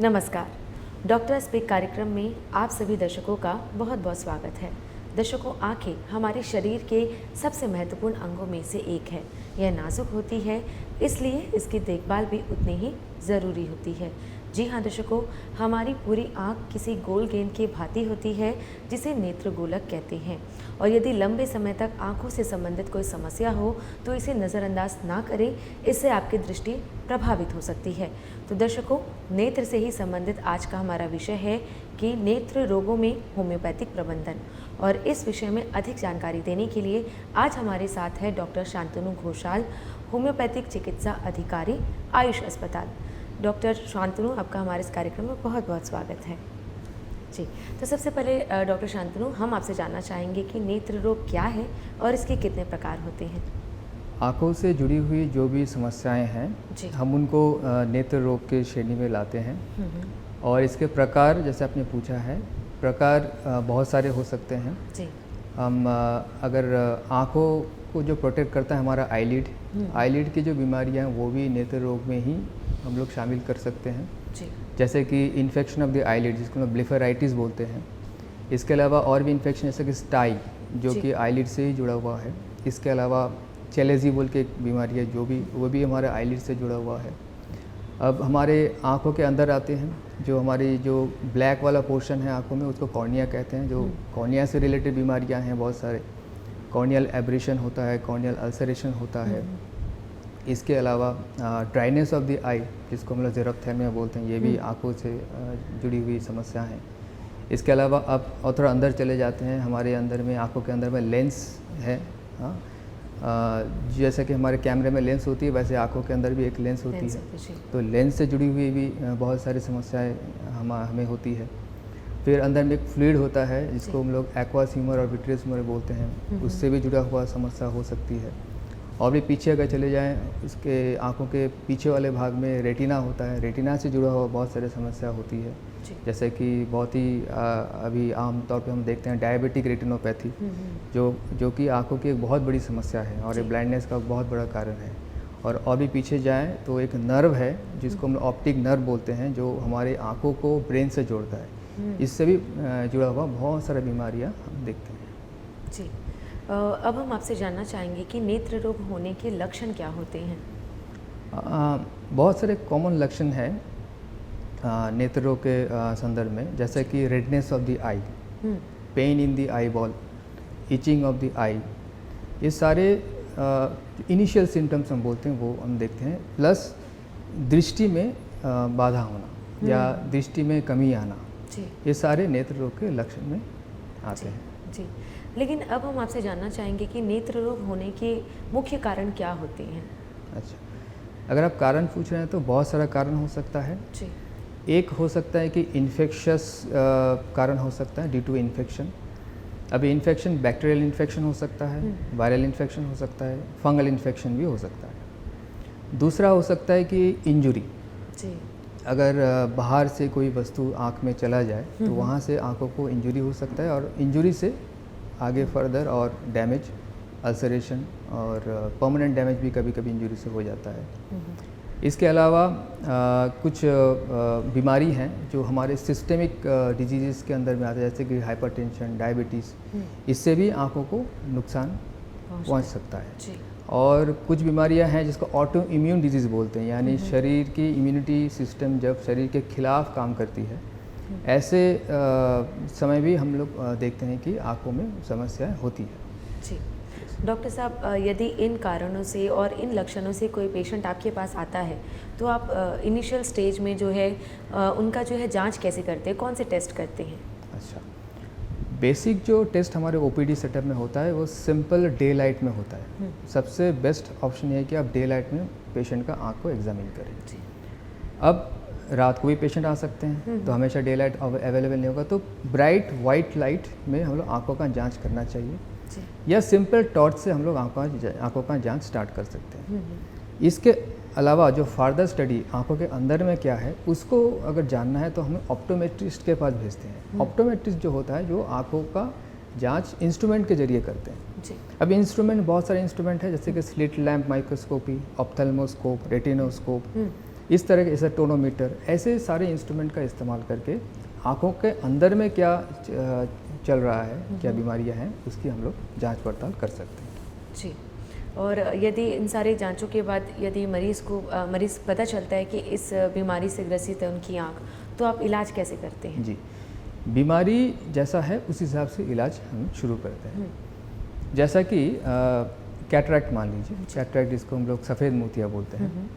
नमस्कार। Doctor speak कार्यक्रम में आप सभी दर्शकों का बहुत बहुत स्वागत है। दर्शकों, आंखें हमारे शरीर के सबसे महत्वपूर्ण अंगों में से एक है। यह नाजुक होती है, इसलिए इसकी देखभाल भी उतनी ही ज़रूरी होती है। जी हाँ दर्शकों, हमारी पूरी आँख किसी गोल गेंद की भांति होती है जिसे नेत्रगोलक कहते हैं, और यदि लंबे समय तक आँखों से संबंधित कोई समस्या हो तो इसे नज़रअंदाज ना करें, इससे आपकी दृष्टि प्रभावित हो सकती है। तो दर्शकों, नेत्र से ही संबंधित आज का हमारा विषय है कि नेत्र रोगों में होम्योपैथिक प्रबंधन, और इस विषय में अधिक जानकारी देने के लिए आज हमारे साथ है डॉक्टर शांतनु घोषाल, होम्योपैथिक चिकित्सा अधिकारी, आयुष अस्पताल। डॉक्टर शांतनु, आपका हमारे इस कार्यक्रम में बहुत बहुत स्वागत है। जी, तो सबसे पहले डॉक्टर शांतनु, हम आपसे जानना चाहेंगे कि नेत्र रोग क्या है और इसके कितने प्रकार होते हैं। आँखों से जुड़ी हुई जो भी समस्याएं हैं, हम उनको नेत्र रोग के श्रेणी में लाते हैं। और इसके प्रकार, जैसे आपने पूछा है, प्रकार बहुत सारे हो सकते हैं जी। हम अगर आँखों को जो प्रोटेक्ट करता है हमारा आईलिड की जो बीमारियां हैं वो भी नेत्र रोग में ही हम लोग शामिल कर सकते हैं जी। जैसे कि इन्फेक्शन ऑफ द आईलिड, जिसको हम ब्लेफराइटिस बोलते हैं। इसके अलावा और भी इन्फेक्शन जैसे कि स्टाई, जो कि आईलिड से ही जुड़ा हुआ है। इसके अलावा चेलेजी बोल के एक बीमारी है, वो भी हमारे आईलिड से जुड़ा हुआ है। अब हमारे आँखों के अंदर आते हैं, जो हमारी जो ब्लैक वाला पोर्शन है आँखों में, उसको कॉर्निया कहते हैं। जो कॉर्निया से रिलेटेड बीमारियां हैं बहुत सारे, कॉर्नियल एब्रेशन होता है, कॉर्नियल अल्सरेशन होता है। इसके अलावा ड्राइनेस ऑफ द आई, जिसको हम लोग ज़ेरोफ्थेल्मिया बोलते हैं, ये भी आँखों से जुड़ी हुई समस्या है। इसके अलावा अब और थोड़ा अंदर चले जाते हैं, हमारे अंदर में, आँखों के अंदर में लेंस है। जैसे कि हमारे कैमरे में लेंस होती है, वैसे आँखों के अंदर भी एक लेंस होती है। तो लेंस से जुड़ी हुई भी बहुत सारी समस्याएं हमें होती है। फिर अंदर में एक फ्लूइड होता है जिसको हम लोग एक्वास ह्यूमर और विट्रियस ह्यूमर बोलते हैं, उससे भी जुड़ा हुआ समस्या हो सकती है। और भी पीछे अगर चले जाएं, इसके आँखों के पीछे वाले भाग में रेटिना होता है। रेटिना से जुड़ा हुआ बहुत सारी समस्या होती है, जैसे कि बहुत ही अभी आम तौर पे हम देखते हैं डायबिटिक रेटिनोपैथी, जो कि आँखों की एक बहुत बड़ी समस्या है और ये ब्लाइंडनेस का बहुत बड़ा कारण है। और भी पीछे जाएं तो एक नर्व है जिसको हम ऑप्टिक नर्व बोलते हैं, जो हमारे आँखों को ब्रेन से जोड़ता है। इससे भी जुड़ा हुआ बहुत सारी बीमारियाँ हम देखते हैं जी। अब हम आपसे जानना चाहेंगे कि नेत्र रोग होने के लक्षण क्या होते हैं। बहुत सारे कॉमन लक्षण हैं नेत्र रोग के संदर्भ में, जैसे कि redness of the eye, pain in the eyeball, itching of the eye, ये सारे इनिशियल सिम्टम्स हम बोलते हैं, वो हम देखते हैं। प्लस दृष्टि में बाधा होना या दृष्टि में कमी आना, ये सारे नेत्र रोग के लक्षण में आते हैं जी। लेकिन अब हम आपसे जानना चाहेंगे कि नेत्र रोग होने के मुख्य कारण क्या होते हैं। अच्छा, अगर आप कारण पूछ रहे हैं तो बहुत सारा कारण हो सकता है जी। एक हो सकता है कि इन्फेक्शस कारण हो सकता है, ड्यू टू इन्फेक्शन। अभी इन्फेक्शन बैक्टीरियल इन्फेक्शन हो सकता है, वायरल इन्फेक्शन हो सकता है, फंगल इन्फेक्शन भी हो सकता है। दूसरा हो सकता है कि इंजुरी जी। अगर बाहर से कोई वस्तु आँख में चला जाए तो वहाँ से आँखों को इंजुरी हो सकता है, और इंजुरी से आगे फर्दर और डैमेज, अल्सरेशन और परमानेंट डैमेज भी कभी कभी इंजुरी से हो जाता है। इसके अलावा कुछ बीमारी हैं जो हमारे सिस्टेमिक डिजीज़ के अंदर में आते हैं, जैसे कि हाइपरटेंशन, डायबिटीज़, इससे भी आँखों को नुकसान पहुँच सकता है जी। और कुछ बीमारियां हैं जिसको ऑटो इम्यून डिजीज़ बोलते हैं, यानी शरीर की इम्यूनिटी सिस्टम जब शरीर के खिलाफ काम करती है, ऐसे समय भी हम लोग देखते हैं कि आँखों में समस्याएं होती है जी। डॉक्टर साहब, यदि इन कारणों से और इन लक्षणों से कोई पेशेंट आपके पास आता है तो आप इनिशियल स्टेज में जो है उनका जो है जांच कैसे करते हैं, कौन से टेस्ट करते हैं। अच्छा, बेसिक जो टेस्ट हमारे ओपीडी सेटअप में होता है वो सिंपल डे लाइट में होता है। सबसे बेस्ट ऑप्शन ये है कि आप डे लाइट में पेशेंट का आँख को एग्जामिन करें जी। अब रात को भी पेशेंट आ सकते हैं तो हमेशा डे लाइट अवेलेबल नहीं होगा, तो ब्राइट वाइट लाइट में हम लोग आँखों का जांच करना चाहिए, या सिंपल टॉर्च से हम लोग आँखों का जांच स्टार्ट कर सकते हैं। इसके अलावा जो फार्दर स्टडी आँखों के अंदर में क्या है उसको अगर जानना है तो हमें ऑप्टोमेट्रिस्ट के पास भेजते हैं। ऑप्टोमेट्रिस्ट जो होता है, जो आँखों का जांच इंस्ट्रूमेंट के जरिए करते हैं जी। अब इंस्ट्रूमेंट बहुत सारे इंस्ट्रूमेंट है, जैसे कि slit lamp microscopy, ophthalmoscope, retinoscope, इस तरह के ऐसा टोनोमीटर, ऐसे सारे इंस्ट्रूमेंट का इस्तेमाल करके आँखों के अंदर में क्या चल रहा है, क्या बीमारियां हैं, उसकी हम लोग जांच पड़ताल कर सकते हैं। जी। और यदि इन सारे जांचों के बाद यदि मरीज़ पता चलता है कि इस बीमारी से ग्रसित है उनकी आँख, तो आप इलाज कैसे करते हैं? जी, बीमारी जैसा है उस हिसाब से इलाज हम शुरू करते हैं। जैसा कि कैटरैक्ट मान लीजिए, कैटरैक्ट जिसको हम लोग सफ़ेद मोतिया बोलते हैं,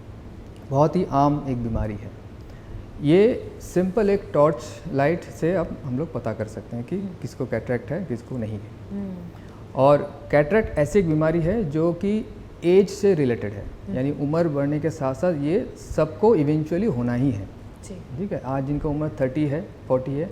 बहुत ही आम एक बीमारी है। ये सिंपल एक टॉर्च लाइट से अब हम लोग पता कर सकते हैं कि किसको कैटरैक्ट है, किसको नहीं है। और कैटरैक्ट ऐसी एक बीमारी है जो कि एज से रिलेटेड है, यानी उम्र बढ़ने के साथ साथ ये सबको इवेंचुअली होना ही है। ठीक है, आज जिनका उम्र 30 है, 40 है,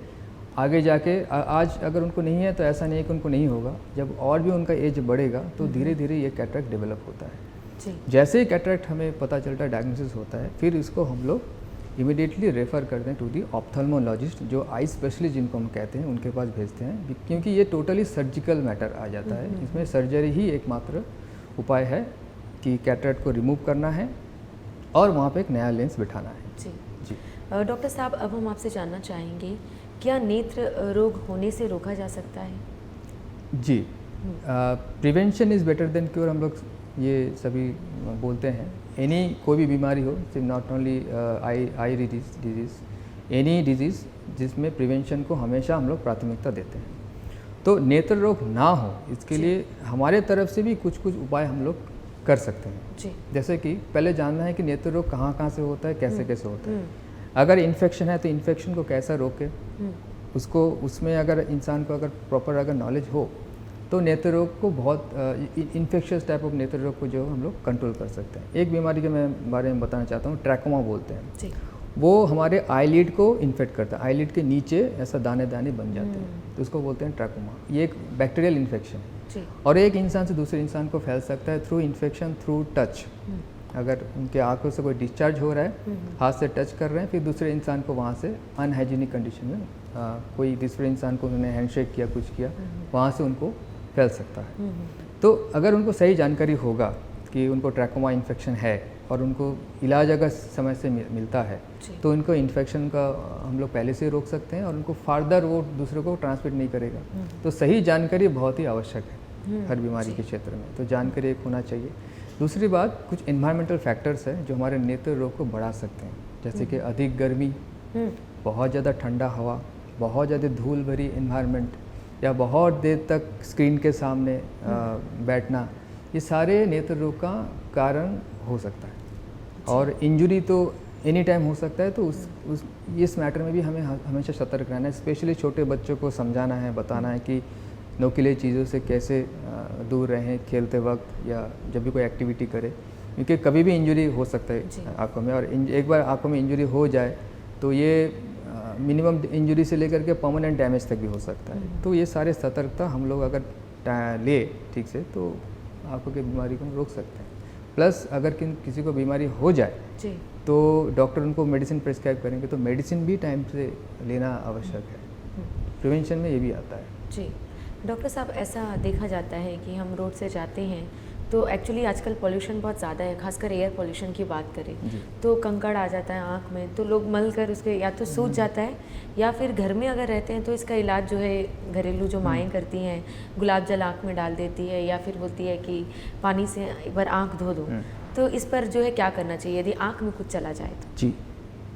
आगे जाके आज अगर उनको नहीं है तो ऐसा नहीं है कि उनको नहीं होगा, जब और भी उनका एज बढ़ेगा तो धीरे धीरे ये कैटरैक्ट डेवलप होता है। जैसे ही कैटरैक्ट हमें पता चलता है, डायग्नोसिस होता है, फिर इसको हम लोग इमीडिएटली रेफ़र करते हैं टू दी ऑप्थेल्मोलॉजिस्ट, जो आई स्पेशलिस्ट जिनको हम कहते हैं, उनके पास भेजते हैं, क्योंकि ये टोटली सर्जिकल मैटर आ जाता है। इसमें सर्जरी ही एकमात्र उपाय है कि कैटरैक्ट को रिमूव करना है और वहाँ पे एक नया लेंस बिठाना है। जी। डॉक्टर साहब, अब हम आपसे जानना चाहेंगे, क्या नेत्र रोग होने से रोका जा सकता है? जी, prevention is better than cure, हम लोग ये सभी बोलते हैं। कोई भी बीमारी हो, सिर्फ not only eye disease, any disease जिसमें प्रिवेंशन को हमेशा हम लोग प्राथमिकता देते हैं। तो नेत्र रोग ना हो इसके लिए हमारे तरफ से भी कुछ उपाय हम लोग कर सकते हैं। जैसे कि पहले जानना है कि नेत्र रोग कहाँ से होता है, कैसे होता है। अगर इन्फेक्शन है तो इन्फेक्शन को कैसा रोके, उसको उसमें अगर इंसान को अगर प्रॉपर अगर नॉलेज हो तो नेत्र रोग को बहुत इन्फेक्शियस टाइप ऑफ नेत्र रोग को जो हम लोग कंट्रोल कर सकते हैं। एक बीमारी के मैं बारे में बताना चाहता हूँ, ट्रैकोमा बोलते हैं। वो हमारे आईलिड को इन्फेक्ट करता है, आईलिड के नीचे ऐसा दाने दाने बन जाते हैं, तो उसको बोलते हैं ट्रैकोमा। ये एक बैक्टीरियल इन्फेक्शन है और एक इंसान से दूसरे इंसान को फैल सकता है थ्रू इन्फेक्शन, थ्रू टच। अगर उनके आँखों से कोई डिस्चार्ज हो रहा है, हाथ से टच कर रहे हैं, फिर दूसरे इंसान को वहाँ से अनहाइजीनिक कंडीशन में कोई दूसरे इंसान को उन्होंने हैंडशेक किया, कुछ किया, वहाँ से उनको फैल सकता है। तो अगर उनको सही जानकारी होगा कि उनको ट्रैकोमा इन्फेक्शन है और उनको इलाज अगर समय से मिलता है तो उनको इन्फेक्शन का हम लोग पहले से रोक सकते हैं और उनको फार्दर वो दूसरे को ट्रांसमिट नहीं करेगा। तो सही जानकारी बहुत ही आवश्यक है हर बीमारी के क्षेत्र में, तो जानकारी एक होना चाहिए। दूसरी बात, कुछ एनवायरमेंटल फैक्टर्स हैं जो हमारे नेत्र रोग को बढ़ा सकते हैं, जैसे कि अधिक गर्मी, बहुत ज़्यादा ठंडा हवा, बहुत ज़्यादा धूल भरी एनवायरनमेंट, या बहुत देर तक स्क्रीन के सामने बैठना, ये सारे नेत्र रोग का कारण हो सकता है। और इंजरी तो एनी टाइम हो सकता है, तो इस मैटर में भी हमें हमेशा सतर्क रहना है। स्पेशली छोटे बच्चों को समझाना है, बताना है कि नोकीले चीज़ों से कैसे दूर रहें खेलते वक्त या जब भी कोई एक्टिविटी करें, क्योंकि कभी भी इंजरी हो सकता है आँखों में, और एक बार आँखों में इंजरी हो जाए तो ये मिनिमम इंजरी से लेकर के परमानेंट डैमेज तक भी हो सकता है। तो ये सारे सतर्कता हम लोग अगर ले ठीक से तो आँखों की बीमारी को हम रोक सकते हैं। प्लस अगर किसी को बीमारी हो जाए तो डॉक्टर उनको मेडिसिन प्रिस्क्राइब करेंगे, तो मेडिसिन भी टाइम से लेना आवश्यक है। प्रिवेंशन में ये भी आता है। जी डॉक्टर साहब, ऐसा देखा जाता है कि हम रोड से जाते हैं तो एक्चुअली आजकल पॉल्यूशन बहुत ज़्यादा है, खासकर एयर पॉल्यूशन की बात करें तो कंकड़ आ जाता है आँख में, तो लोग मल कर उसके या तो सूज जाता है, या फिर घर में अगर रहते हैं तो इसका इलाज जो है घरेलू जो माएँ करती हैं, गुलाब जल आँख में डाल देती है या फिर बोलती है कि पानी से एक बार आँख धो दो। तो इस पर जो है क्या करना चाहिए यदि आँख में कुछ चला जाए तो? जी,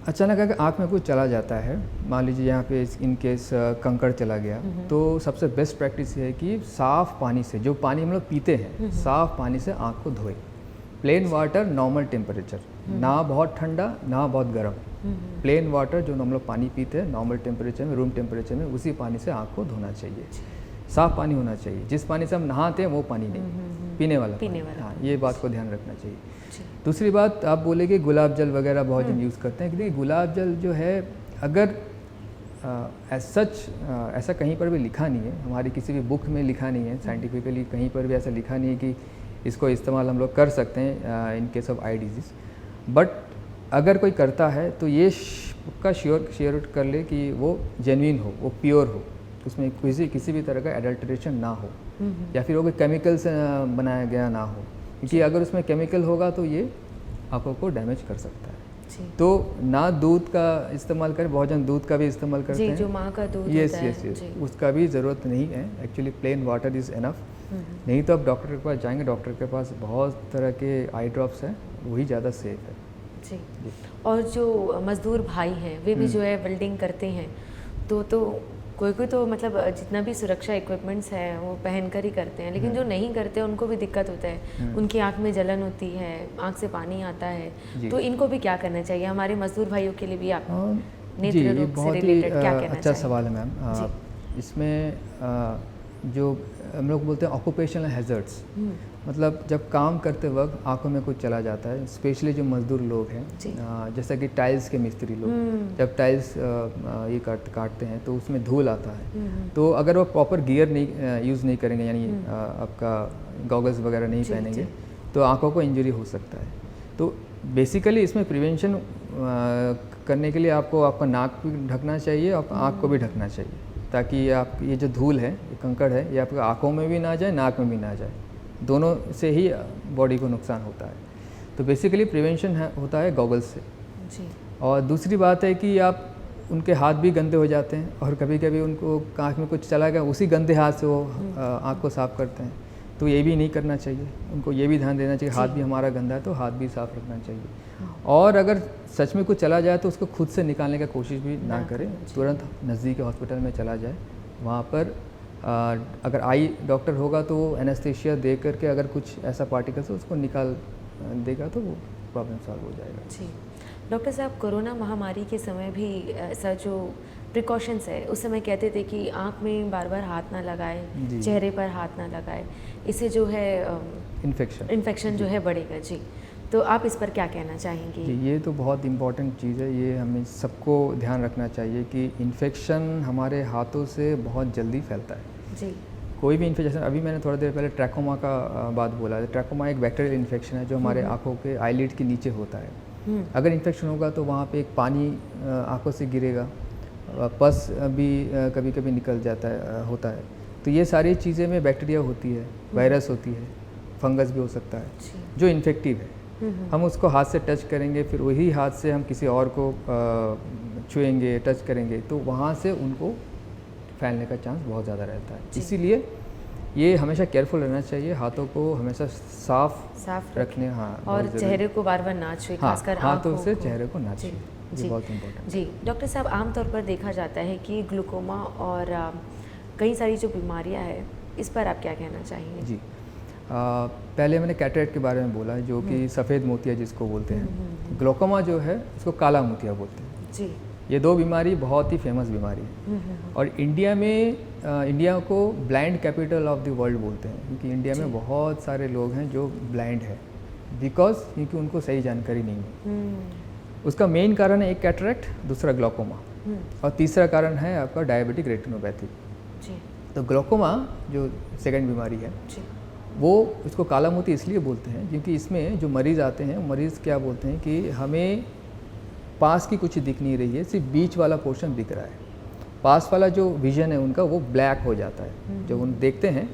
अचानक अगर आँख में कुछ चला जाता है, मान लीजिए यहाँ पे इन केस कंकड़ चला गया, तो सबसे बेस्ट प्रैक्टिस ये है कि साफ़ पानी से, जो पानी हम लोग पीते हैं, साफ़ पानी से आँख को धोए। प्लेन वाटर, नॉर्मल टेम्परेचर, ना बहुत ठंडा ना बहुत गर्म, प्लेन वाटर जो हम लोग पानी पीते हैं नॉर्मल टेम्परेचर में, रूम टेम्परेचर में, उसी पानी से आँख को धोना चाहिए। साफ़ पानी होना चाहिए, जिस पानी से हम नहाते हैं वो पानी नहीं, पीने वाला। हाँ, ये बात को ध्यान रखना चाहिए। दूसरी बात, आप बोले कि गुलाब जल वगैरह बहुत जन यूज़ करते हैं, लेकिन गुलाब जल जो है अगर ऐसा कहीं पर भी लिखा नहीं है, हमारी किसी भी बुक में लिखा नहीं है, साइंटिफिकली कहीं पर भी ऐसा लिखा नहीं है कि इसको इस्तेमाल हम लोग कर सकते हैं in case of eye disease. But अगर कोई करता है तो ये का श्योर कर ले कि वो जेन्युइन हो, वो प्योर हो, उसमें किसी भी तरह का एडल्ट्रेशन ना हो, या फिर वो कोई केमिकल से बनाया गया ना हो, क्योंकि अगर उसमें केमिकल होगा तो ये आँखों को डैमेज कर सकता है। तो ना दूध का इस्तेमाल करें, बहुत जन दूध का भी इस्तेमाल करते हैं, जो माँ का दूध यस होता यस है, यस, उसका भी ज़रूरत नहीं है। Actually plain water is enough. नहीं तो आप डॉक्टर के पास जाएंगे, डॉक्टर के पास बहुत तरह के आई ड्रॉप्स हैं, वही ज़्यादा सेफ है जी। और जो मज़दूर भाई हैं वे भी जो है वेल्डिंग करते हैं, तो कोई कोई तो मतलब जितना भी सुरक्षा इक्विपमेंट्स है वो पहन कर ही करते हैं, लेकिन जो नहीं करते उनको भी दिक्कत होता है, उनकी आंख में जलन होती है, आंख से पानी आता है, तो इनको भी क्या करना चाहिए? हमारे मजदूर भाइयों के लिए भी आप नेत्र रोग से रिलेटेड क्या कहना चाहिए? अच्छा सवाल है मैम। इसमें जो हम लोग बोलते हैं ऑक्यूपेशनल हैजर्ड्स, मतलब जब काम करते वक्त आंखों में कुछ चला जाता है, स्पेशली जो मजदूर लोग हैं, जैसा कि टाइल्स के मिस्त्री लोग, जब टाइल्स ये काटते हैं तो उसमें धूल आता है, तो अगर वो प्रॉपर गियर नहीं यूज़ नहीं करेंगे, यानी आपका गॉगल्स वगैरह नहीं पहनेंगे, तो आंखों को इंजरी हो सकता है। तो बेसिकली इसमें प्रिवेंशन करने के लिए आपको आपका नाक भी ढकना चाहिए और आँख को भी ढकना चाहिए, ताकि आप ये जो धूल है, ये कंकड़ है, ये आपकी आँखों में भी ना जाए, नाक में भी ना जाए, दोनों से ही बॉडी को नुकसान होता है। तो बेसिकली प्रिवेंशन होता है गॉगल्स से जी। और दूसरी बात है कि आप उनके हाथ भी गंदे हो जाते हैं, और कभी कभी उनको आँख में कुछ चला गया, उसी गंदे हाथ से वो आँख को साफ़ करते हैं, तो ये भी नहीं करना चाहिए। उनको ये भी ध्यान देना चाहिए, हाथ भी हमारा गंदा है तो हाथ भी साफ़ रखना चाहिए। और अगर सच में कुछ चला जाए तो उसको खुद से निकालने का कोशिश भी ना करें, तुरंत नज़दीकी हॉस्पिटल में चला जाए। वहाँ पर अगर आई डॉक्टर होगा तो वो एनेस्थीसिया दे करके अगर कुछ ऐसा पार्टिकल्स है उसको निकाल देगा तो वो प्रॉब्लम सॉल्व हो जाएगा। जी डॉक्टर साहब, कोरोना महामारी के समय भी ऐसा जो प्रिकॉशंस है, उस समय कहते थे कि आँख में बार बार हाथ ना लगाएं, चेहरे पर हाथ ना लगाएं, इससे जो है इन्फेक्शन जो है बढ़ेगा। जी, तो आप इस पर क्या कहना चाहेंगे? जी, ये तो बहुत इम्पॉर्टेंट चीज़ है, ये हमें सबको ध्यान रखना चाहिए कि इन्फेक्शन हमारे हाथों से बहुत जल्दी फैलता है। जी, कोई भी इन्फेक्शन, अभी मैंने थोड़ा देर पहले ट्रैकोमा का बात बोला है। ट्रैकोमा एक बैक्टीरियल इन्फेक्शन है जो हमारे आँखों के आईलिड के नीचे होता है। अगर इन्फेक्शन होगा तो वहाँ पे एक पानी आँखों से गिरेगा, पस भी कभी कभी निकल जाता है, होता है। तो ये सारी चीज़ें में बैक्टीरिया होती है, वायरस होती है, फंगस भी हो सकता है जो इन्फेक्टिव है। हम उसको हाथ से टच करेंगे, फिर वही हाथ से हम किसी और को छुएंगे, टच करेंगे, तो वहाँ से उनको फैलने का चांस बहुत ज़्यादा रहता है। इसीलिए ये हमेशा केयरफुल रहना चाहिए, हाथों को हमेशा साफ रखने। हाँ, और चेहरे को बार बार ना छुए, खासकर हाथों से चेहरे को ना छुए, ये बहुत इम्पोर्टेंट। जी डॉक्टर साहब, आमतौर पर देखा जाता है कि ग्लूकोमा और कई सारी जो बीमारियां हैं, इस पर आप क्या कहना चाहेंगे? जी, पहले मैंने कैटरेक्ट के बारे में बोला, जो कि सफ़ेद मोतिया जिसको बोलते हैं। ग्लूकोमा जो है इसको काला मोतिया बोलते हैं। जी, ये दो बीमारी बहुत ही फेमस बीमारी है। और इंडिया में इंडिया को blind capital of the world बोलते हैं, क्योंकि इंडिया में बहुत सारे लोग हैं जो ब्लाइंड है, क्योंकि उनको सही जानकारी नहीं है। उसका मेन कारण है एक कैटरेक्ट, दूसरा ग्लूकोमा, और तीसरा कारण है आपका डायबिटिक रेटिनोपैथी। तो ग्लूकोमा जो सेकंड बीमारी है, वो इसको काला मोती इसलिए बोलते हैं क्योंकि इसमें जो मरीज़ आते हैं, मरीज़ क्या बोलते हैं कि हमें पास की कुछ दिख नहीं रही है, सिर्फ बीच वाला पोर्शन दिख रहा है। पास वाला जो विज़न है उनका वो ब्लैक हो जाता है, जो उन देखते हैं,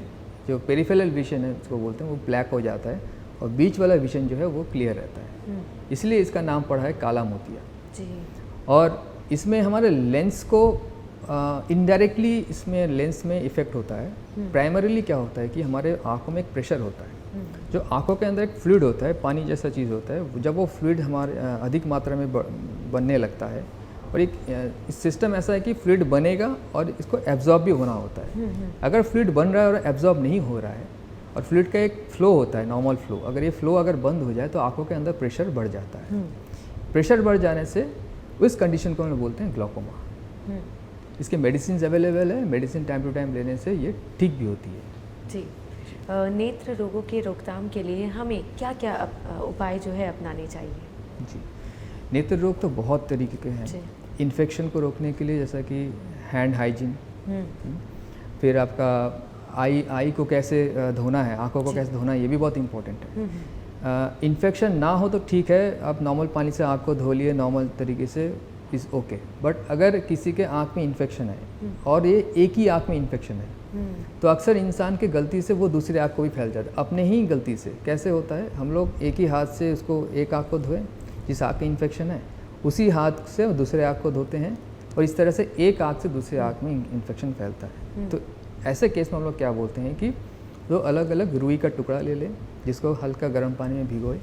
जो पेरिफेरल विज़न है उसको बोलते हैं, वो ब्लैक हो जाता है, और बीच वाला विज़न जो है वो क्लियर रहता है। इसलिए इसका नाम पड़ा है काला मोतिया जी। और इसमें हमारे लेंस को इनडायरेक्टली इसमें लेंस में इफ़ेक्ट होता है। प्राइमरीली क्या होता है कि हमारे आँखों में एक प्रेशर होता है, जो आँखों के अंदर एक फ्लूइड होता है, पानी जैसा चीज़ होता है। जब वो फ्लूइड हमारे अधिक मात्रा में बनने लगता है, और एक सिस्टम ऐसा है कि फ्लूइड बनेगा और इसको एब्जॉर्ब भी होना होता है। अगर फ्लूइड बन रहा है और एब्जॉर्ब नहीं हो रहा है, और फ्लूइड का एक फ्लो होता है, नॉर्मल फ्लो, अगर ये फ्लो अगर बंद हो जाए तो आँखों के अंदर प्रेशर बढ़ जाता है। प्रेशर बढ़ जाने से उस कंडीशन को हम बोलते हैं ग्लूकोमा। इसके मेडिसिन अवेलेबल है, मेडिसिन टाइम टू टाइम लेने से ये ठीक भी होती है जी। नेत्र रोगों की रोकथाम के लिए हमें क्या क्या उपाय जो है अपनाने चाहिए? जी, नेत्र रोग तो बहुत तरीके के हैं। इन्फेक्शन को रोकने के लिए जैसा कि हैंड हाइजीन, फिर आपका आई को कैसे धोना है, आँखों को कैसे धोना है, ये भी बहुत इंपॉर्टेंट है। इन्फेक्शन ना हो तो ठीक है, आप नॉर्मल पानी से आँख को धो लिए नॉर्मल तरीके से, इज़ ओके। बट अगर किसी के आँख में इन्फेक्शन है और ये एक ही आँख में इन्फेक्शन है, तो अक्सर इंसान के गलती से वो दूसरे आँख को भी फैल जाता है, अपने ही गलती से। कैसे होता है, हम लोग एक ही हाथ से उसको एक आँख को धोएं, जिस आँख में इन्फेक्शन है उसी हाथ से दूसरे आँख को धोते हैं, और इस तरह से एक आँख से दूसरे आँख में इन्फेक्शन फैलता है। तो ऐसे केस में हम लोग क्या बोलते हैं कि दो अलग अलग रुई का टुकड़ा ले लें, जिसको हल्का गर्म पानी में भिगोए,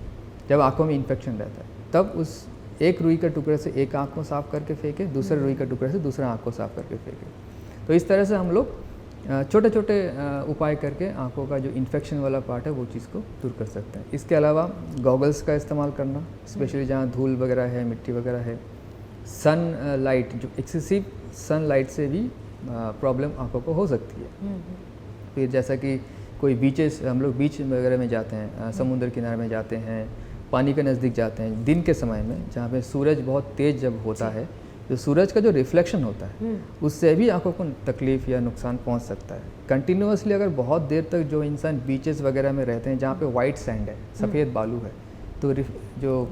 जब आँखों में इन्फेक्शन रहता है तब उस एक रुई का टुकड़े से एक आँख को साफ़ करके फेंके, दूसरे रुई का टुकड़े से दूसरा आँख को साफ़ करके फेंके। तो इस तरह से हम लोग छोटे छोटे उपाय करके आँखों का जो इन्फेक्शन वाला पार्ट है वो चीज़ को दूर कर सकते हैं। इसके अलावा गॉगल्स का इस्तेमाल करना, स्पेशली जहाँ धूल वगैरह है, मिट्टी वगैरह है, सन लाइट, जो एक्सेसिव सन लाइट से भी प्रॉब्लम आँखों को हो सकती है। फिर जैसा कि कोई बीचेस, हम लोग बीच वगैरह में जाते हैं, समुद्र किनारे में जाते हैं, पानी के नज़दीक जाते हैं दिन के समय में, जहाँ पे सूरज बहुत तेज़ जब होता है, जो सूरज का जो रिफ्लेक्शन होता है उससे भी आंखों को तकलीफ़ या नुकसान पहुंच सकता है। कंटिन्यूअसली अगर बहुत देर तक जो इंसान बीचेस वगैरह में रहते हैं जहाँ पे वाइट सैंड है, सफ़ेद बालू है, तो जो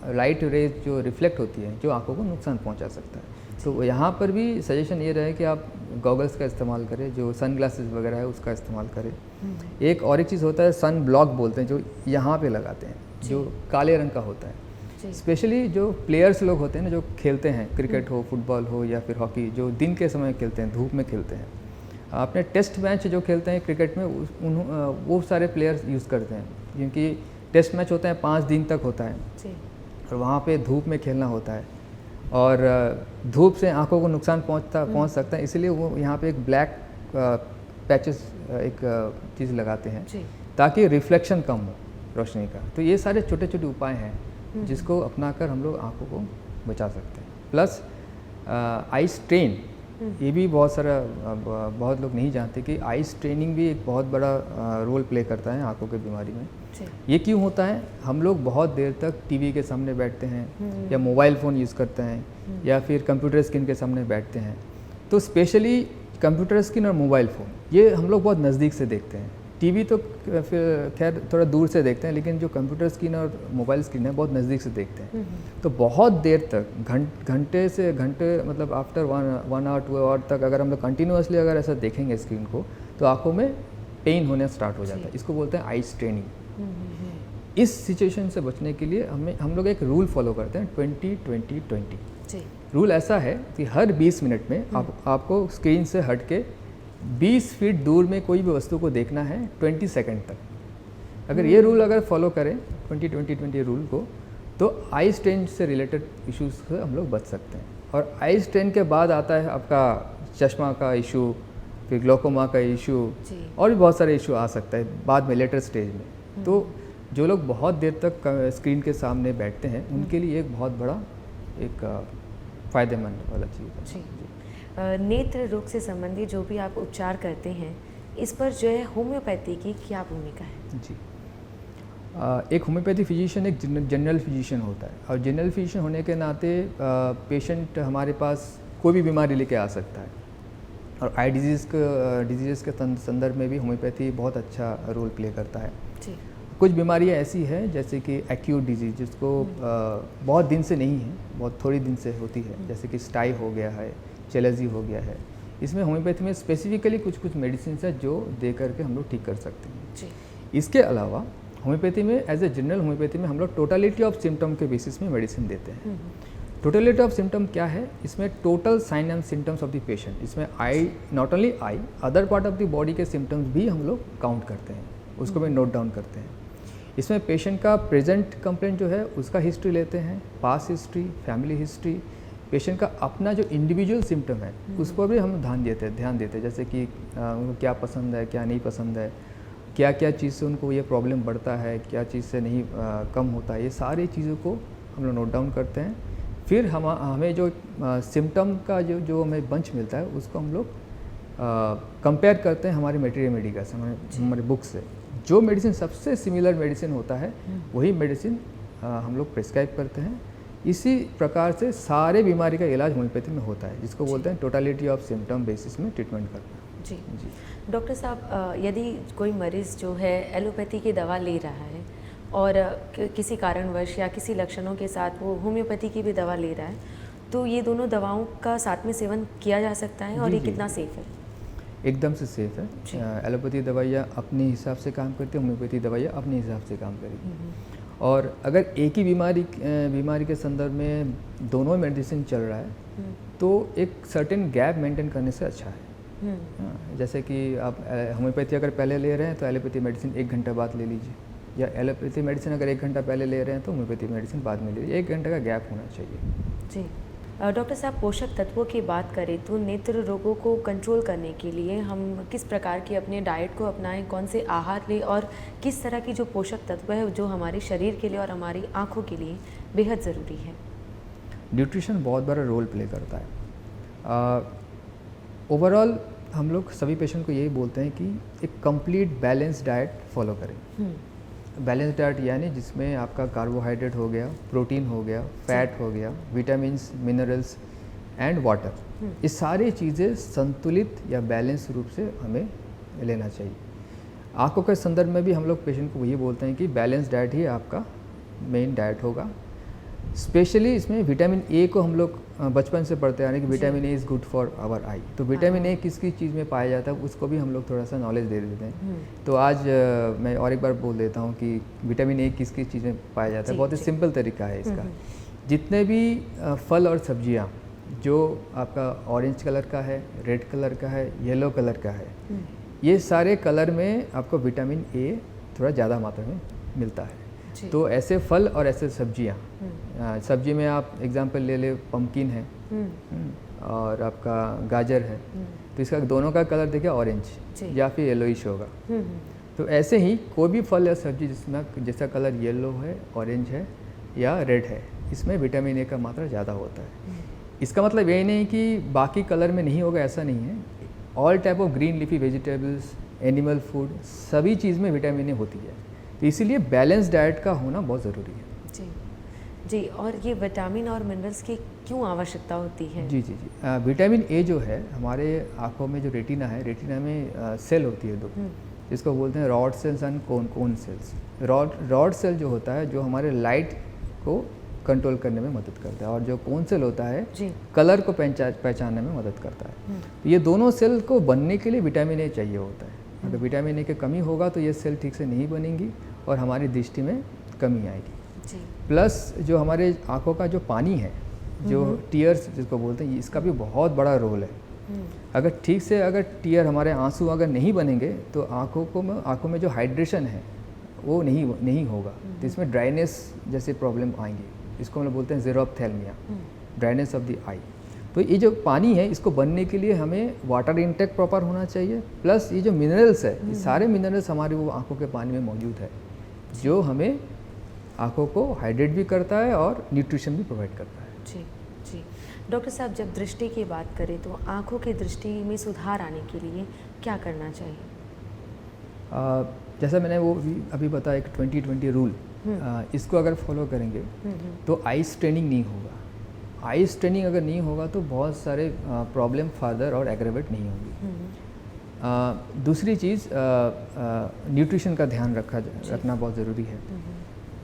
लाइट रेज जो रिफ्लेक्ट होती है जो आंखों को नुकसान पहुंचा सकता है। तो यहाँ पर भी सजेशन ये रहे कि आप गॉगल्स का इस्तेमाल करें, जो सन ग्लासेस वगैरह है उसका इस्तेमाल करें। एक और एक चीज़ होता है सन ब्लॉक बोलते हैं, जो यहाँ पे लगाते हैं, जो काले रंग का होता है। स्पेशली जो प्लेयर्स लोग होते हैं ना, जो खेलते हैं, क्रिकेट हो, फुटबॉल हो या फिर हॉकी, जो दिन के समय खेलते हैं, धूप में खेलते हैं, अपने टेस्ट मैच जो खेलते हैं क्रिकेट में वो सारे प्लेयर्स यूज़ करते हैं, क्योंकि टेस्ट मैच होता है 5 दिन तक होता है और वहाँ पे धूप में खेलना होता है और धूप से आंखों को नुकसान पहुँच सकता है, इसलिए वो यहाँ पे एक ब्लैक पैचेस एक चीज़ लगाते हैं ताकि रिफ्लेक्शन कम हो रोशनी का। तो ये सारे छोटे छोटे उपाय हैं जिसको अपनाकर हम लोग आंखों को बचा सकते हैं। प्लस आई स्ट्रेन, ये भी बहुत लोग नहीं जानते कि आई स्ट्रेनिंग भी एक बहुत बड़ा रोल प्ले करता है आंखों की बीमारी में। ये क्यों होता है? हम लोग बहुत देर तक टीवी के सामने बैठते हैं या मोबाइल फ़ोन यूज़ करते हैं या फिर कंप्यूटर स्क्रीन के सामने बैठते हैं। तो स्पेशली कंप्यूटर स्क्रीन और मोबाइल फ़ोन ये हम लोग बहुत नज़दीक से देखते हैं। टीवी तो फिर खैर थोड़ा दूर से देखते हैं, लेकिन जो कंप्यूटर स्क्रीन और मोबाइल स्क्रीन है बहुत नज़दीक से देखते हैं। तो बहुत देर तक घंटे से घंटे, मतलब आफ्टर 1 आवर 2 आवर तक अगर हम लोग कंटिन्यूसली अगर ऐसा देखेंगे स्क्रीन को, तो आंखों में पेन होने स्टार्ट हो जाता है। इसको बोलते हैं आई स्ट्रेनिंग। इस सिचुएशन से बचने के लिए हम लोग एक रूल फॉलो करते हैं, 20-20-20। रूल ऐसा है कि हर 20 मिनट में आपको स्क्रीन से हट के 20 फीट दूर में कोई भी वस्तु को देखना है 20 सेकंड तक। अगर ये रूल अगर फॉलो करें 20-20-20 रूल को, तो आई स्ट्रेन से रिलेटेड इश्यूज से हम लोग बच सकते हैं। और आई स्ट्रेन के बाद आता है आपका चश्मा का इशू, फिर ग्लोकोमा का इशू और भी बहुत सारे इशू आ सकता है बाद में, लेटर स्टेज में। तो जो लोग बहुत देर तक स्क्रीन के सामने बैठते हैं उनके लिए एक बहुत बड़ा एक फ़ायदेमंद वाला चीज़ है। नेत्र रोग से संबंधित जो भी आप उपचार करते हैं, इस पर जो है होम्योपैथी की क्या भूमिका है? जी, एक होम्योपैथी फिजिशियन एक जनरल फिजिशियन होता है, और जनरल फिजिशियन होने के नाते पेशेंट हमारे पास कोई भी बीमारी लेके आ सकता है। और आई डिजीज़ के संदर्भ में भी होम्योपैथी बहुत अच्छा रोल प्ले करता है। जी। कुछ बीमारियां ऐसी हैं जैसे कि एक्यूट डिजीज़, जिसको बहुत दिन से नहीं है, बहुत थोड़ी दिन से होती है, जैसे कि स्टाई हो गया है, चेलेजी हो गया है। इसमें होम्योपैथी में स्पेसिफिकली कुछ मेडिसिन है जो दे करके हम लोग ठीक कर सकते हैं। जी। इसके अलावा होम्योपैथी में एज ए जनरल होम्योपैथी में हम लोग टोटलिटी ऑफ सिम्टम के बेसिस में मेडिसिन देते हैं। टोटलिटी ऑफ सिम्टम क्या है? इसमें total sign and symptoms of the patient, इसमें eye, not only eye, other part of the body के सिम्टम्स भी हम लोग काउंट करते हैं, उसको भी नोट डाउन करते हैं। इसमें पेशेंट का प्रेजेंट कंप्लेंट जो है उसका हिस्ट्री लेते हैं, past history, family history, patient का अपना जो इंडिविजुअल सिम्टम है उस पर भी हम ध्यान देते हैं, जैसे कि उनको क्या पसंद है, क्या नहीं पसंद है, क्या क्या चीज़ से उनको ये प्रॉब्लम बढ़ता है, क्या चीज़ से नहीं कम होता है, ये सारी चीज़ों को हम लोग नोट डाउन करते हैं। फिर हमें जो सिम्टम का जो हमें बंच मिलता है उसको हम लोग कंपेयर करते हैं हमारी मटेरियल मेडिका से, हमारे बुक से। जो मेडिसिन सबसे सिमिलर मेडिसिन होता है वही मेडिसिन हम लोग प्रिस्क्राइब करते हैं। इसी प्रकार से सारे बीमारी का इलाज होम्योपैथी में होता है, जिसको बोलते हैं टोटलिटी ऑफ सिम्टम बेसिस में ट्रीटमेंट करना। जी जी। डॉक्टर साहब, यदि कोई मरीज़ जो है एलोपैथी की दवा ले रहा है और किसी कारणवश या किसी लक्षणों के साथ वो होम्योपैथी की भी दवा ले रहा है, तो ये दोनों दवाओं का साथ में सेवन किया जा सकता है और ये कितना सेफ़ है? एकदम से सेफ़ है। एलोपैथी दवाइयाँ अपने हिसाब से काम करती है, होम्योपैथी दवाइयाँ अपने हिसाब से काम करेगी। और अगर एक ही बीमारी के संदर्भ में दोनों मेडिसिन चल रहा है तो एक सर्टेन गैप मेंटेन करने से अच्छा है। जैसे कि आप होम्योपैथी अगर पहले ले रहे हैं तो एलोपैथी मेडिसिन 1 घंटा बाद ले लीजिए, या एलोपैथी मेडिसिन अगर 1 घंटा पहले ले रहे हैं तो होम्योपैथी मेडिसिन बाद में ले लीजिए। 1 घंटे का गैप होना चाहिए। जी डॉक्टर साहब, पोषक तत्वों की बात करें तो नेत्र रोगों को कंट्रोल करने के लिए हम किस प्रकार की अपने डाइट को अपनाएं, कौन से आहार लें और किस तरह की जो पोषक तत्व है जो हमारे शरीर के लिए और हमारी आँखों के लिए बेहद ज़रूरी है? न्यूट्रिशन बहुत बड़ा रोल प्ले करता है। ओवरऑल हम लोग सभी पेशेंट को यही बोलते हैं कि एक कंप्लीट बैलेंस डाइट फॉलो करें। बैलेंस डाइट यानी जिसमें आपका कार्बोहाइड्रेट हो गया, प्रोटीन हो गया, फैट हो गया, विटामिन्स, मिनरल्स एंड वाटर, ये सारी चीज़ें संतुलित या बैलेंस रूप से हमें लेना चाहिए। आँखों के संदर्भ में भी हम लोग पेशेंट को वही बोलते हैं कि बैलेंस डाइट ही आपका मेन डाइट होगा। स्पेशली इसमें विटामिन ए को हम लोग बचपन से पढ़ते आ रहे हैं कि vitamin A is good for our eye. तो विटामिन ए किस किस चीज़ में पाया जाता है उसको भी हम लोग थोड़ा सा नॉलेज दे देते हैं। तो आज मैं और एक बार बोल देता हूँ कि विटामिन ए किस किस चीज़ में पाया जाता है। बहुत ही सिंपल तरीका है इसका। जितने भी फल और सब्जियाँ जो आपका ऑरेंज कलर का है, रेड कलर का है, येलो कलर का है, ये सारे कलर में आपको विटामिन ए थोड़ा ज़्यादा मात्रा में मिलता है। तो ऐसे फल और ऐसे सब्जियाँ, सब्जी में आप एग्जांपल ले ले, पम्पकिन है और आपका गाजर है, तो इसका दोनों का कलर देखिए ऑरेंज या फिर येलोइश होगा। तो ऐसे ही कोई भी फल या सब्जी जिसमें जैसा कलर येलो है, ऑरेंज है या रेड है, इसमें विटामिन ए का मात्रा ज़्यादा होता है। इसका मतलब यही नहीं कि बाकी कलर में नहीं होगा, ऐसा नहीं है। All type of green leafy vegetables, animal food, सभी चीज़ में विटामिन ए होती है। तो इसीलिए बैलेंस डाइट का होना बहुत ज़रूरी है। जी, और ये विटामिन और मिनरल्स की क्यों आवश्यकता होती है? जी। विटामिन ए जो है हमारे आँखों में जो रेटिना है, रेटिना में सेल होती है 2, जिसको बोलते हैं rod cells and cone cells. Rod cell जो होता है जो हमारे लाइट को कंट्रोल करने में मदद करता है, और जो कोन सेल होता है कलर को पहचानने में मदद करता है। तो ये दोनों सेल को बनने के लिए विटामिन ए चाहिए होता है। अगर विटामिन ए की कमी होगा तो ये सेल ठीक से नहीं बनेंगी और हमारी दृष्टि में कमी आएगी। प्लस जो हमारे आँखों का जो पानी है, जो टीयर्स जिसको बोलते हैं, इसका भी बहुत बड़ा रोल है। अगर ठीक से अगर टीयर, हमारे आंसू अगर नहीं बनेंगे तो आँखों में जो हाइड्रेशन है वो नहीं होगा। तो इसमें ड्राइनेस जैसे प्रॉब्लम आएंगी। इसको हम लोग बोलते हैं ज़ेरोप्थेल्मिया, ड्राइनेस ऑफ द आई। तो ये जो पानी है इसको बनने के लिए हमें वाटर इंटेक प्रॉपर होना चाहिए। प्लस ये जो मिनरल्स है, ये सारे मिनरल्स हमारे वो आँखों के पानी में मौजूद है, जो हमें आँखों को हाइड्रेट भी करता है और न्यूट्रिशन भी प्रोवाइड करता है। जी। डॉक्टर साहब, जब दृष्टि की बात करें तो आँखों की दृष्टि में सुधार आने के लिए क्या करना चाहिए? जैसा मैंने वो अभी बताया, एक 20-20 रूल, इसको अगर फॉलो करेंगे तो आई स्ट्रेनिंग नहीं होगा। आई स्ट्रेनिंग अगर नहीं होगा तो बहुत सारे प्रॉब्लम फार्दर और एग्रेवेट नहीं होंगी। दूसरी चीज़, न्यूट्रिशन का ध्यान रखना बहुत ज़रूरी है।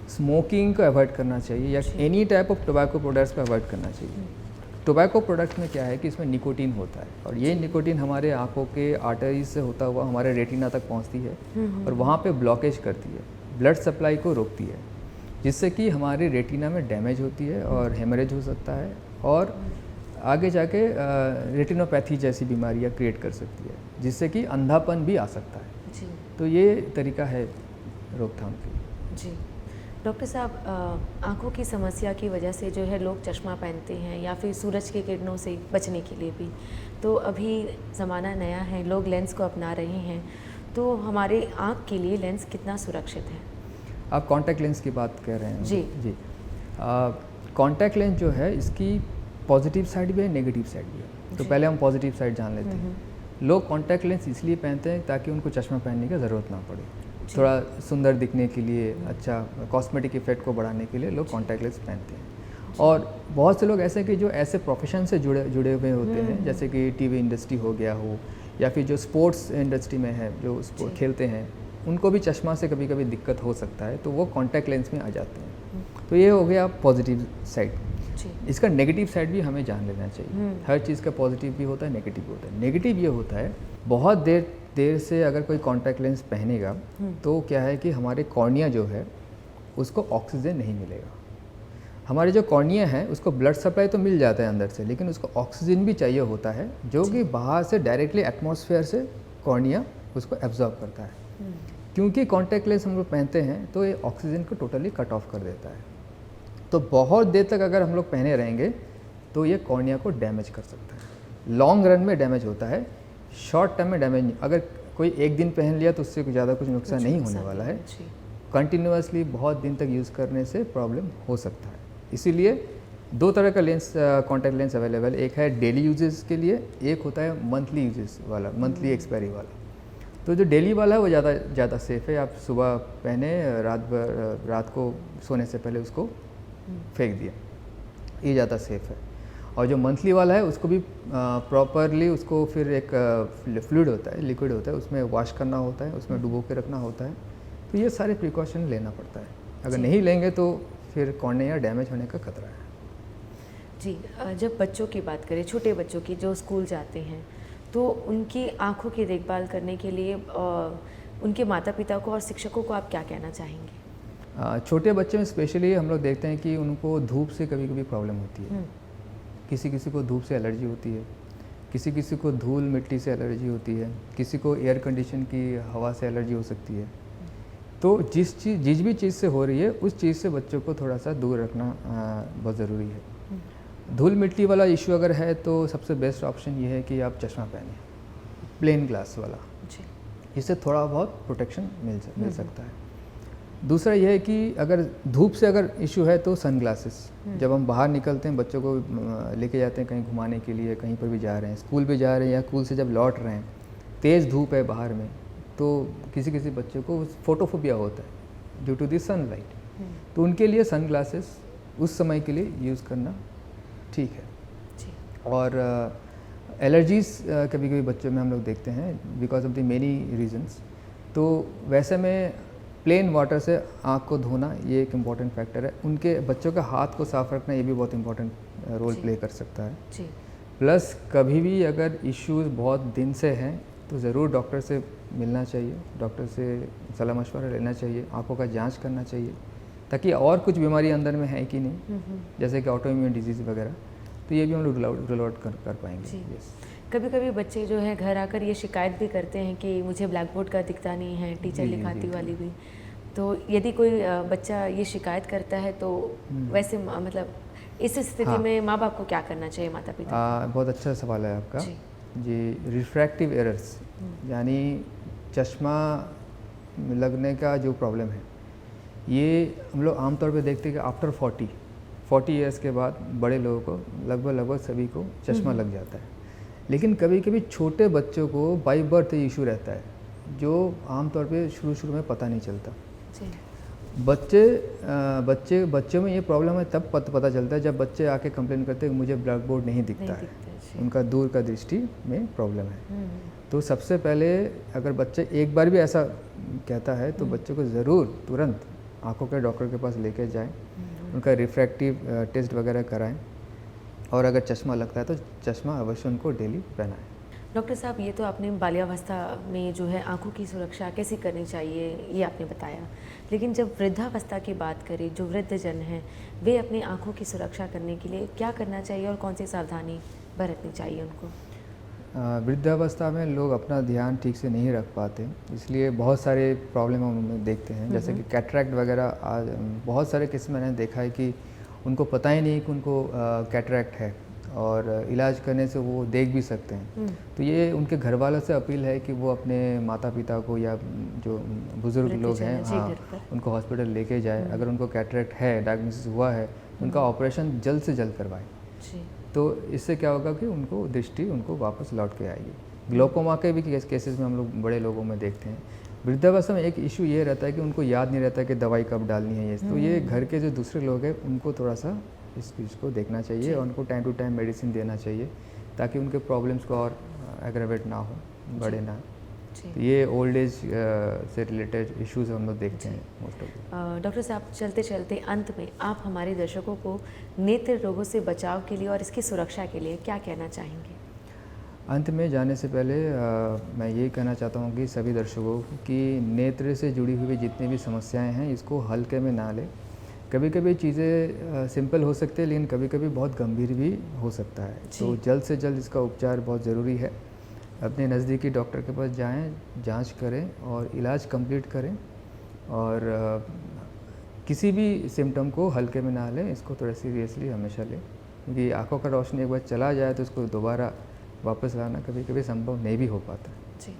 स्मोकिंग को अवॉइड करना चाहिए, या any type of tobacco products को अवॉइड करना चाहिए। टोबैको प्रोडक्ट में क्या है कि इसमें निकोटीन होता है, और ये निकोटीन हमारे आँखों के आर्टरीज से होता हुआ हमारे रेटिना तक पहुँचती है और वहाँ पे ब्लॉकेज करती है, ब्लड सप्लाई को रोकती है, जिससे कि हमारी रेटिना में डैमेज होती है और हेमरेज हो सकता है, और आगे जाके रेटिनोपैथी जैसी बीमारियाँ क्रिएट कर सकती है, जिससे कि अंधापन भी आ सकता है। तो ये तरीका है रोकथाम की। जी डॉक्टर साहब, आँखों की समस्या की वजह से जो है लोग चश्मा पहनते हैं या फिर सूरज की किरणों से बचने के लिए भी। तो अभी ज़माना नया है, लोग लेंस को अपना रहे हैं, तो हमारे आँख के लिए लेंस कितना सुरक्षित है? आप कॉन्टैक्ट लेंस की बात कर रहे हैं? जी। कॉन्टैक्ट लेंस जो है इसकी पॉजिटिव साइड भी है, नेगेटिव साइड भी है। तो पहले हम पॉजिटिव साइड जान लेते हैं। लोग कॉन्टैक्ट लेंस इसलिए पहनते हैं ताकि उनको चश्मा पहनने की ज़रूरत ना पड़े, थोड़ा सुंदर दिखने के लिए, अच्छा कॉस्मेटिक इफेक्ट को बढ़ाने के लिए लोग कॉन्टैक्ट लेंस पहनते हैं। और बहुत से लोग ऐसे कि जो ऐसे प्रोफेशन से जुड़े हुए होते हैं, जैसे कि टीवी इंडस्ट्री हो गया हो, या फिर जो स्पोर्ट्स इंडस्ट्री में है, जो स्पोर्ट खेलते हैं, उनको भी चश्मा से कभी कभी दिक्कत हो सकता है, तो वो कॉन्टैक्ट लेंस में आ जाते हैं। तो ये हो गया पॉजिटिव साइड। इसका नेगेटिव साइड भी हमें जान लेना चाहिए। हर चीज़ का पॉजिटिव भी होता है, नेगेटिव भी होता है। नेगेटिव ये होता है, बहुत देर से अगर कोई कॉन्टैक्ट लेंस पहनेगा तो क्या है कि हमारे कॉर्निया जो है उसको ऑक्सीजन नहीं मिलेगा। हमारे जो कॉर्निया है उसको ब्लड सप्लाई तो मिल जाता है अंदर से, लेकिन उसको ऑक्सीजन भी चाहिए होता है, जो कि बाहर से डायरेक्टली एटमॉस्फेयर से कॉर्निया उसको एब्जॉर्ब करता है। क्योंकि कॉन्टैक्ट लेंस हम लोग पहनते हैं तो ये ऑक्सीजन को टोटली कट ऑफ कर देता है। तो बहुत देर तक अगर हम लोग पहने रहेंगे तो ये कॉर्निया को डैमेज कर सकता है। लॉन्ग रन में डैमेज होता है, शॉर्ट टर्म में डैमेज नहीं। अगर कोई एक दिन पहन लिया तो उससे ज़्यादा कुछ नुकसान नहीं होने वाला है। कंटिन्यूसली बहुत दिन तक यूज़ करने से प्रॉब्लम हो सकता है। इसीलिए दो तरह का लेंस, कॉन्टैक्ट लेंस अवेलेबल, एक है डेली यूजेस के लिए, एक होता है मंथली यूजेस वाला, मंथली एक्सपायरी वाला। तो जो डेली वाला है वो ज़्यादा सेफ़ है। आप सुबह पहने, रात को सोने से पहले उसको फेंक दिया, ये ज़्यादा सेफ़ है। और जो मंथली वाला है उसको भी प्रॉपरली उसको फिर एक फ्लूइड होता है, लिक्विड होता है, उसमें वॉश करना होता है, उसमें डुबो के रखना होता है। तो ये सारे प्रिकॉशन लेना पड़ता है। अगर नहीं लेंगे तो फिर कॉर्निया डैमेज होने का खतरा है। जी, जब बच्चों की बात करें, छोटे बच्चों की जो स्कूल जाते हैं, तो उनकी आँखों की देखभाल करने के लिए उनके माता पिता को और शिक्षकों को आप क्या कहना चाहेंगे? छोटे बच्चे में स्पेशली हम लोग देखते हैं कि उनको धूप से कभी कभी प्रॉब्लम होती है। किसी किसी को धूप से एलर्जी होती है, किसी किसी को धूल मिट्टी से एलर्जी होती है, किसी को एयर कंडीशन की हवा से एलर्जी हो सकती है। तो जिस भी चीज़ से हो रही है उस चीज़ से बच्चों को थोड़ा सा दूर रखना बहुत ज़रूरी है। धूल मिट्टी वाला इशू अगर है तो सबसे बेस्ट ऑप्शन ये है कि आप चश्मा पहनें, प्लेन ग्लास वाला, इससे थोड़ा बहुत प्रोटेक्शन मिल सकता है। दूसरा यह है कि अगर धूप से अगर इशू है तो सनग्लासेस, जब हम बाहर निकलते हैं, बच्चों को लेके जाते हैं कहीं घुमाने के लिए, कहीं पर भी जा रहे हैं, स्कूल भी जा रहे हैं या स्कूल से जब लौट रहे हैं, तेज़ धूप है बाहर में, तो किसी किसी बच्चों को फोटोफोबिया होता है ड्यू टू दी सनलाइट। तो उनके लिए सनग्लासेस उस समय के लिए यूज़ करना ठीक है। और एलर्जीज़ कभी कभी बच्चों में हम लोग देखते हैं because of the many reasons. तो वैसे में प्लेन वाटर से आँख को धोना ये एक इम्पॉर्टेंट फैक्टर है। उनके बच्चों का हाथ को साफ रखना ये भी बहुत इम्पॉर्टेंट रोल प्ले कर सकता है। प्लस कभी भी अगर इश्यूज बहुत दिन से हैं तो ज़रूर डॉक्टर से मिलना चाहिए, डॉक्टर से सलाह मशवरा लेना चाहिए, आँखों का जांच करना चाहिए ताकि और कुछ बीमारी अंदर में है कि नहीं, जैसे कि ऑटोइम्यून डिजीज़ वगैरह, तो ये भी हम लोग रूल आउट कर पाएंगे। कभी कभी बच्चे जो है घर आकर ये शिकायत भी करते हैं कि मुझे ब्लैक बोर्ड का दिखता नहीं है, टीचर लिखाती वाली भी। तो यदि कोई बच्चा ये शिकायत करता है तो वैसे मतलब इस स्थिति में माँ बाप को क्या करना चाहिए, माता पिता? बहुत अच्छा सवाल है आपका जी। रिफ्रैक्टिव एरर्स यानी चश्मा लगने का जो प्रॉब्लम है, ये हम लोग आमतौर पे देखते हैं कि आफ्टर 40 ईयर्स के बाद बड़े लोगों को लगभग सभी को चश्मा लग जाता है। लेकिन कभी कभी छोटे बच्चों को बाई बर्थ इशू रहता है जो आमतौर पे शुरू में पता नहीं चलता। बच्चों में ये प्रॉब्लम है तब पता चलता है जब बच्चे आके कंप्लेन करते हैं कि मुझे ब्लैक बोर्ड नहीं दिखता है, उनका दूर का दृष्टि में प्रॉब्लम है। तो सबसे पहले अगर बच्चे एक बार भी ऐसा कहता है तो बच्चे को ज़रूर तुरंत आँखों के डॉक्टर के पास लेके जाएं, उनका रिफ्रैक्टिव टेस्ट वगैरह कराएं, और अगर चश्मा लगता है तो चश्मा अवश्य उनको डेली पहनाएं। डॉक्टर साहब, ये तो आपने बाल्यावस्था में जो है आँखों की सुरक्षा कैसे करनी चाहिए ये आपने बताया, लेकिन जब वृद्धावस्था की बात करें, जो वृद्धजन हैं वे अपनी आँखों की सुरक्षा करने के लिए क्या करना चाहिए और कौन सी सावधानी बरतनी चाहिए उनको? वृद्धावस्था में लोग अपना ध्यान ठीक से नहीं रख पाते, इसलिए बहुत सारे प्रॉब्लम हम उनमें देखते हैं, जैसे कि कैटरैक्ट वगैरह। बहुत सारे केस मैंने देखा है कि उनको पता ही नहीं कि उनको कैटरैक्ट है और इलाज करने से वो देख भी सकते हैं। तो ये उनके घर वालों से अपील है कि वो अपने माता पिता को या जो बुज़ुर्ग लोग हैं, हाँ, उनको हॉस्पिटल लेके जाए। अगर उनको कैटरैक्ट है, डायग्नोसिस हुआ है, उनका ऑपरेशन जल्द से जल्द करवाएं। तो इससे क्या होगा कि उनको दृष्टि उनको वापस लौट के आएगी। ग्लोकोमा के भी केसेस में हम लोग बड़े लोगों में देखते हैं। वृद्धावस्था में एक इशू ये रहता है कि उनको याद नहीं रहता कि दवाई कब डालनी है। ये तो ये घर के जो दूसरे लोग हैं उनको थोड़ा सा इस चीज़ को देखना चाहिए और उनको टाइम टू टाइम मेडिसिन देना चाहिए ताकि उनके प्रॉब्लम्स को और एग्रेवेट ना हो, बढ़े ना। तो ये ओल्ड एज से रिलेटेड इश्यूज हम लोग देखते हैं मोस्ट ऑफ। डॉक्टर साहब, चलते चलते अंत में आप हमारे दर्शकों को नेत्र रोगों से बचाव के लिए और इसकी सुरक्षा के लिए क्या कहना चाहेंगे? अंत में जाने से पहले मैं यही कहना चाहता हूँ कि सभी दर्शकों को कि नेत्र से जुड़ी हुई जितनी भी समस्याएं हैं इसको हल्के में ना लें। कभी कभी चीज़ें सिंपल हो सकती है, लेकिन कभी कभी बहुत गंभीर भी हो सकता है। तो जल्द से जल्द इसका उपचार बहुत ज़रूरी है। अपने नज़दीकी डॉक्टर के पास जाएं, जांच करें और इलाज कंप्लीट करें। और किसी भी सिम्टम को हल्के में ना लें, इसको थोड़ा सीरियसली हमेशा लें, क्योंकि आँखों का रोशनी एक बार चला जाए तो उसको दोबारा वापस लाना कभी कभी संभव नहीं भी हो पाता। जी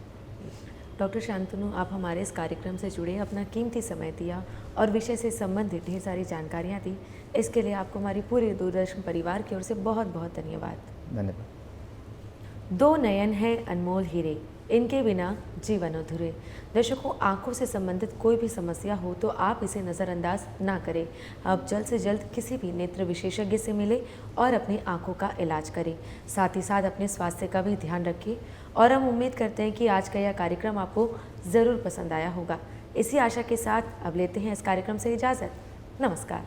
डॉक्टर शांतनु, आप हमारे इस कार्यक्रम से जुड़े अपना कीमती समय दिया और विषय से संबंधित ढेर सारी जानकारियाँ दी। इसके लिए आपको हमारी पूरे दूरदर्शन परिवार की ओर से बहुत बहुत धन्यवाद। धन्यवाद। दो नयन है अनमोल हीरे, इनके बिना जीवन अधूरे। दर्शकों, आंखों से संबंधित कोई भी समस्या हो तो आप इसे नज़रअंदाज ना करें। आप जल्द से जल्द किसी भी नेत्र विशेषज्ञ से मिलें और अपनी आंखों का इलाज करें। साथ ही साथ अपने स्वास्थ्य का भी ध्यान रखें। और हम उम्मीद करते हैं कि आज का यह कार्यक्रम आपको ज़रूर पसंद आया होगा। इसी आशा के साथ अब लेते हैं इस कार्यक्रम से इजाज़त। नमस्कार।